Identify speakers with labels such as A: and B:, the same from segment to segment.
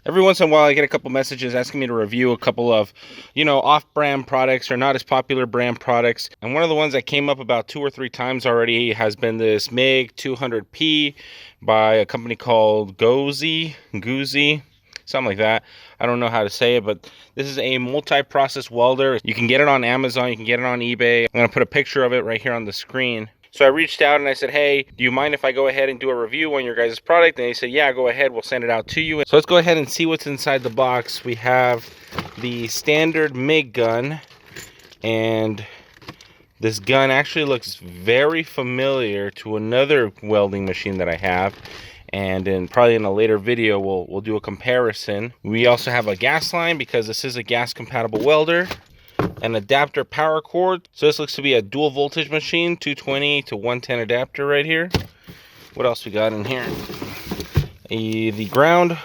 A: Every once in a while I get a couple messages asking me to review a couple of, off-brand products or not as popular brand products. And one of the ones that came up about 2 or 3 times already has been this MIG 200P by a company called Guozhi, something like that. I don't know how to say it, but this is a multi-process welder. You can get it on Amazon, you can get it on eBay. I'm gonna put a picture of it right here on the screen. So I reached out and I said, hey, do you mind if I go ahead and do a review on your guys' product? And they said, yeah, go ahead, we'll send it out to you. So let's go ahead and see what's inside the box. We have the standard MIG gun, and this gun actually looks very familiar to another welding machine that I have. And probably in a later video, we'll do a comparison. We also have a gas line because this is a gas compatible welder. An adapter power cord. So this looks to be a dual voltage machine, 220 to 110 adapter right here. What else we got in here? The ground.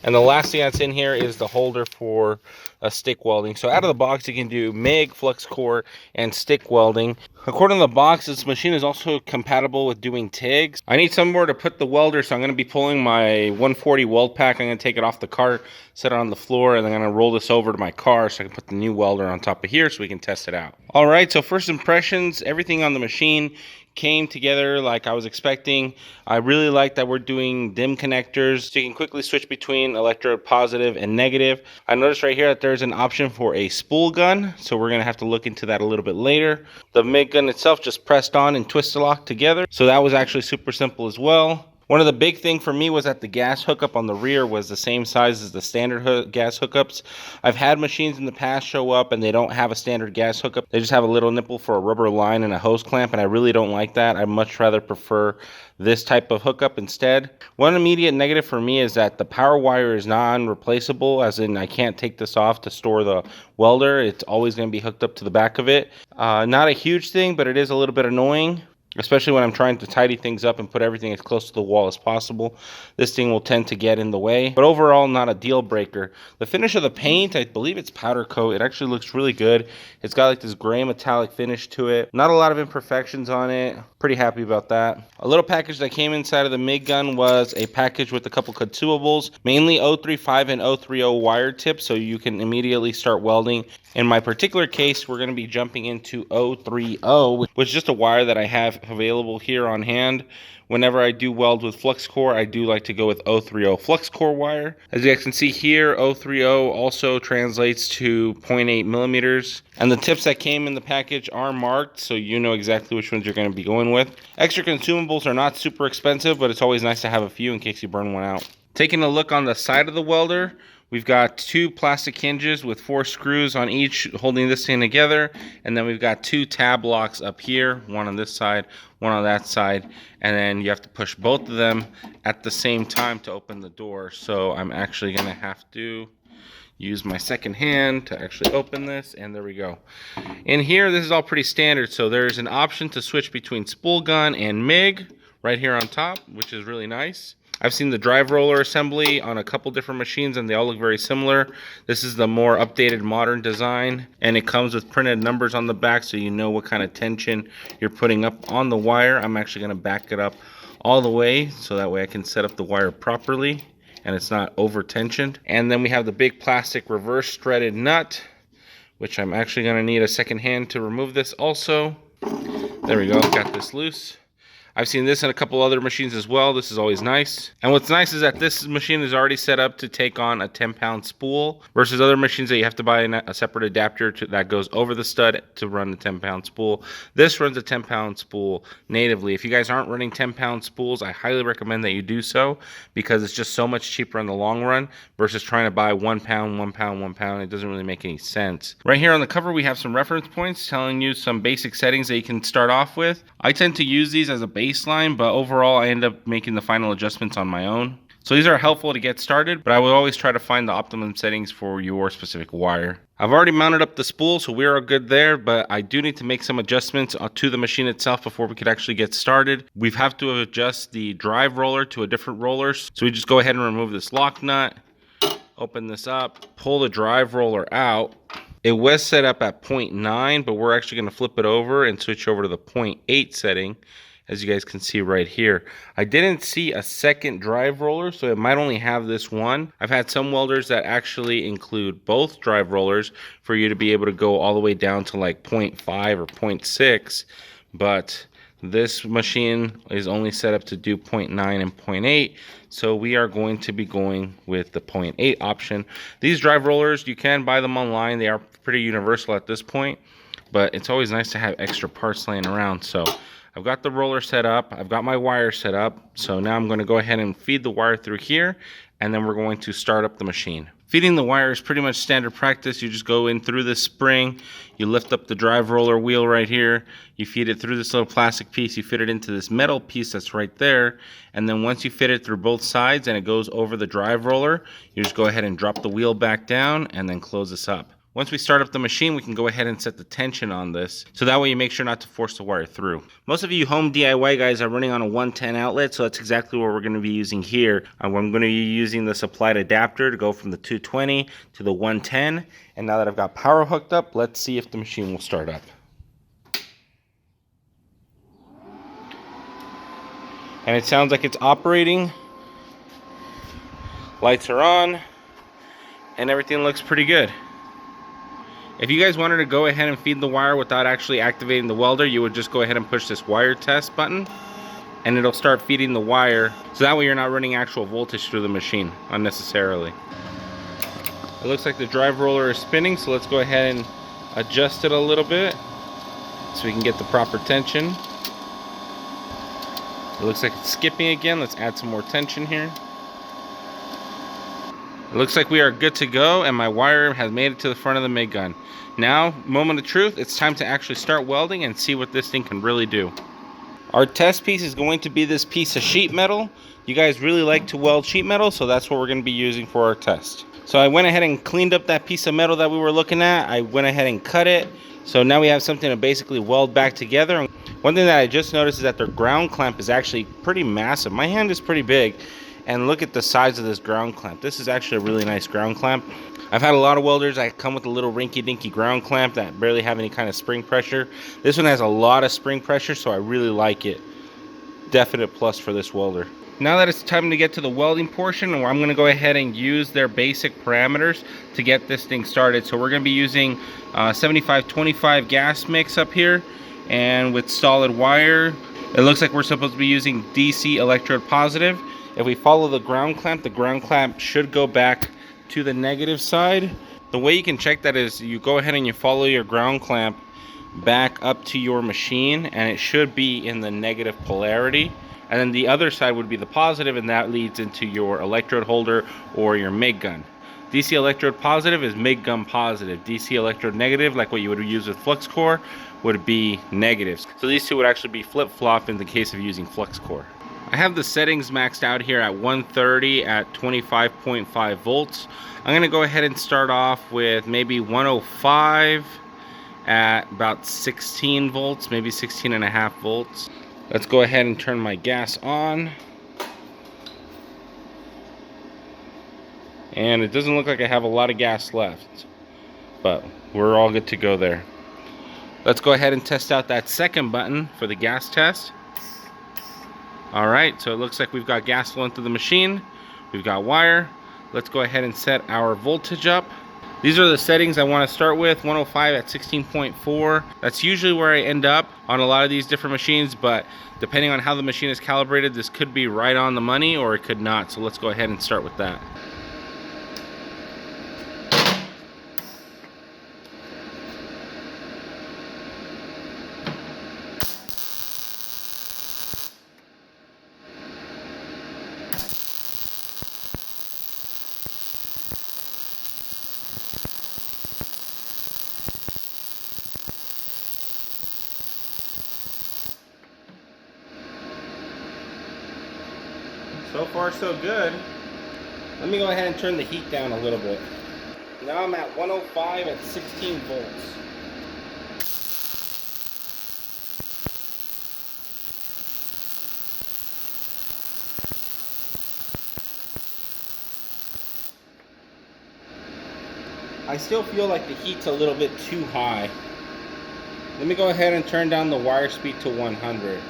A: And the last thing that's in here is the holder for stick welding. So out of the box, you can do MIG, flux core, and stick welding. According to the box, this machine is also compatible with doing TIGs. I need somewhere to put the welder, so I'm going to be pulling my 140 weld pack. I'm going to take it off the cart, set it on the floor, and I'm going to roll this over to my car so I can put the new welder on top of here so we can test it out. All right, so first impressions, everything on the machine came together like I was expecting. I really like that we're doing DIM connectors, so you can quickly switch between electrode positive and negative. I noticed right here that there's an option for a spool gun, so we're gonna have to look into that a little bit later. The MIG gun itself just pressed on and twist locked together, so that was actually super simple as well. One of the big thing for me was that the gas hookup on the rear was the same size as the standard gas hookups. I've had machines in the past show up and they don't have a standard gas hookup. They just have a little nipple for a rubber line and a hose clamp, and I really don't like that. I much rather prefer this type of hookup instead. One immediate negative for me is that the power wire is non-replaceable, as in I can't take this off to store the welder. It's always going to be hooked up to the back of it. Not a huge thing, but it is a little bit annoying, especially when I'm trying to tidy things up and put everything as close to the wall as possible. This thing will tend to get in the way, but overall not a deal breaker. The finish of the paint, I believe it's powder coat. It actually looks really good. It's got like this gray metallic finish to it. Not a lot of imperfections on it. Pretty happy about that. A little package that came inside of the MIG gun was a package with a couple consumables, mainly 035 and 030 wire tips, so you can immediately start welding. In my particular case, we're going to be jumping into 030, which is just a wire that I have available here on hand. Whenever I do weld with flux core, I do like to go with 030 flux core wire. As you guys can see here, 030 also translates to 0.8 millimeters. And the tips that came in the package are marked, so you know exactly which ones you're going to be going with. Extra consumables are not super expensive, but it's always nice to have a few in case you burn one out. Taking a look on the side of the welder, we've got 2 plastic hinges with 4 screws on each holding this thing together. And then we've got 2 tab locks up here, one on this side, one on that side. And then you have to push both of them at the same time to open the door. So I'm actually gonna have to use my second hand to actually open this, and there we go. In here, this is all pretty standard. So there's an option to switch between spool gun and MIG right here on top, which is really nice. I've seen the drive roller assembly on a couple different machines and they all look very similar. This is the more updated modern design, and it comes with printed numbers on the back so you know what kind of tension you're putting up on the wire. I'm actually going to back it up all the way so that way I can set up the wire properly and it's not over tensioned. And then we have the big plastic reverse threaded nut, which I'm actually going to need a second hand to remove this also. There we go, got this loose. I've seen this in a couple other machines as well. This is always nice. And what's nice is that this machine is already set up to take on a 10-pound spool versus other machines that you have to buy a separate adapter that goes over the stud to run the 10-pound spool. This runs a 10-pound spool natively. If you guys aren't running 10-pound spools, I highly recommend that you do so because it's just so much cheaper in the long run versus trying to buy 1 pound, 1 pound, 1 pound. It doesn't really make any sense. Right here on the cover, we have some reference points telling you some basic settings that you can start off with. I tend to use these as a baseline, but overall I end up making the final adjustments on my own. So these are helpful to get started, but I will always try to find the optimum settings for your specific wire. I've already mounted up the spool, so we're good there, but I do need to make some adjustments to the machine itself before we could actually get started. We have to adjust the drive roller to a different roller, so we just go ahead and remove this lock nut, open this up, pull the drive roller out. It was set up at 0.9, but we're actually going to flip it over and switch over to the 0.8 setting. as you guys can see right here. I didn't see a second drive roller, so it might only have this one. I've had some welders that actually include both drive rollers for you to be able to go all the way down to like 0.5 or 0.6, but this machine is only set up to do 0.9 and 0.8, so we are going to be going with the 0.8 option. These drive rollers, you can buy them online. They are pretty universal at this point, but it's always nice to have extra parts laying around. So I've got the roller set up, I've got my wire set up, so now I'm going to go ahead and feed the wire through here, and then we're going to start up the machine. Feeding the wire is pretty much standard practice. You just go in through the spring, you lift up the drive roller wheel right here, you feed it through this little plastic piece, you fit it into this metal piece that's right there, and then once you fit it through both sides and it goes over the drive roller, you just go ahead and drop the wheel back down and then close this up. Once we start up the machine, we can go ahead and set the tension on this, so that way you make sure not to force the wire through. Most of you home DIY guys are running on a 110 outlet, so that's exactly what we're going to be using here. I'm going to be using the supplied adapter to go from the 220 to the 110, and now that I've got power hooked up, let's see if the machine will start up. And it sounds like it's operating. Lights are on, and everything looks pretty good. If you guys wanted to go ahead and feed the wire without actually activating the welder, you would just go ahead and push this wire test button and it'll start feeding the wire, so that way you're not running actual voltage through the machine unnecessarily. It looks like the drive roller is spinning, so let's go ahead and adjust it a little bit so we can get the proper tension. It looks like it's skipping again. Let's add some more tension here. It looks like we are good to go, and my wire has made it to the front of the MIG gun. Now, moment of truth, it's time to actually start welding and see what this thing can really do. Our test piece is going to be this piece of sheet metal. You guys really like to weld sheet metal, so that's what we're going to be using for our test. So I went ahead and cleaned up that piece of metal that we were looking at. I went ahead and cut it. So now we have something to basically weld back together. One thing that I just noticed is that their ground clamp is actually pretty massive. My hand is pretty big. And look at the size of this ground clamp. This is actually a really nice ground clamp. I've had a lot of welders that come with a little rinky-dinky ground clamp that barely have any kind of spring pressure. This one has a lot of spring pressure, so I really like it. Definite plus for this welder. Now that it's time to get to the welding portion, I'm going to go ahead and use their basic parameters to get this thing started. So we're going to be using 75-25 gas mix up here, and with solid wire. It looks like we're supposed to be using DC electrode positive. If we follow the ground clamp should go back to the negative side. The way you can check that is you go ahead and you follow your ground clamp back up to your machine, and it should be in the negative polarity. And then the other side would be the positive, and that leads into your electrode holder or your MIG gun. DC electrode positive is MIG gun positive. DC electrode negative, like what you would use with flux core, would be negatives. So these two would actually be flip-flop in the case of using flux core. I have the settings maxed out here at 130 at 25.5 volts. I'm going to go ahead and start off with maybe 105 at about 16 volts, maybe 16 and a half volts. Let's go ahead and turn my gas on. And it doesn't look like I have a lot of gas left, but we're all good to go there. Let's go ahead and test out that second button for the gas test. Alright, so it looks like we've got gas flowing through the machine. We've got wire. Let's go ahead and set our voltage up. These are the settings I want to start with. 105 at 16.4. That's usually where I end up on a lot of these different machines, but depending on how the machine is calibrated, this could be right on the money or it could not. So let's go ahead and start with that. So far so good. Let me go ahead and turn the heat down a little bit. Now I'm at 105 at 16 volts. I still feel like the heat's a little bit too high. Let me go ahead and turn down the wire speed to 100.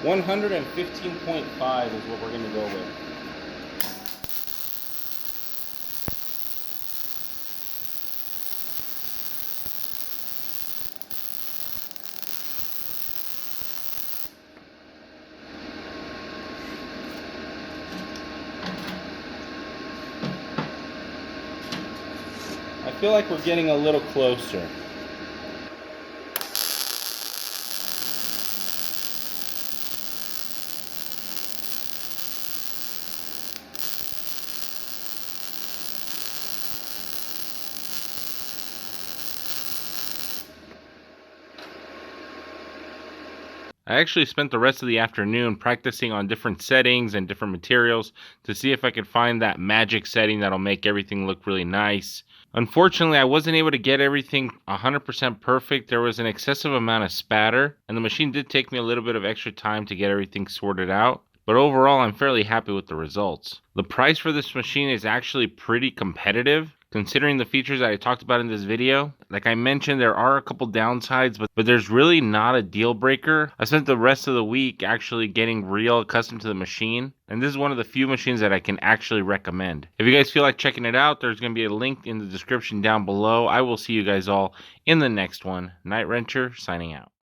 A: 115.5 is what we're going to go with. I feel like we're getting a little closer. I actually spent the rest of the afternoon practicing on different settings and different materials to see if I could find that magic setting that'll make everything look really nice. Unfortunately, I wasn't able to get everything 100% perfect. There was an excessive amount of spatter, and the machine did take me a little bit of extra time to get everything sorted out. But overall, I'm fairly happy with the results. The price for this machine is actually pretty competitive, considering the features that I talked about in this video. Like I mentioned, there are a couple downsides, but there's really not a deal breaker. I spent the rest of the week actually getting real accustomed to the machine, and this is one of the few machines that I can actually recommend. If you guys feel like checking it out, there's going to be a link in the description down below. I will see you guys all in the next one. Night Wrencher signing out.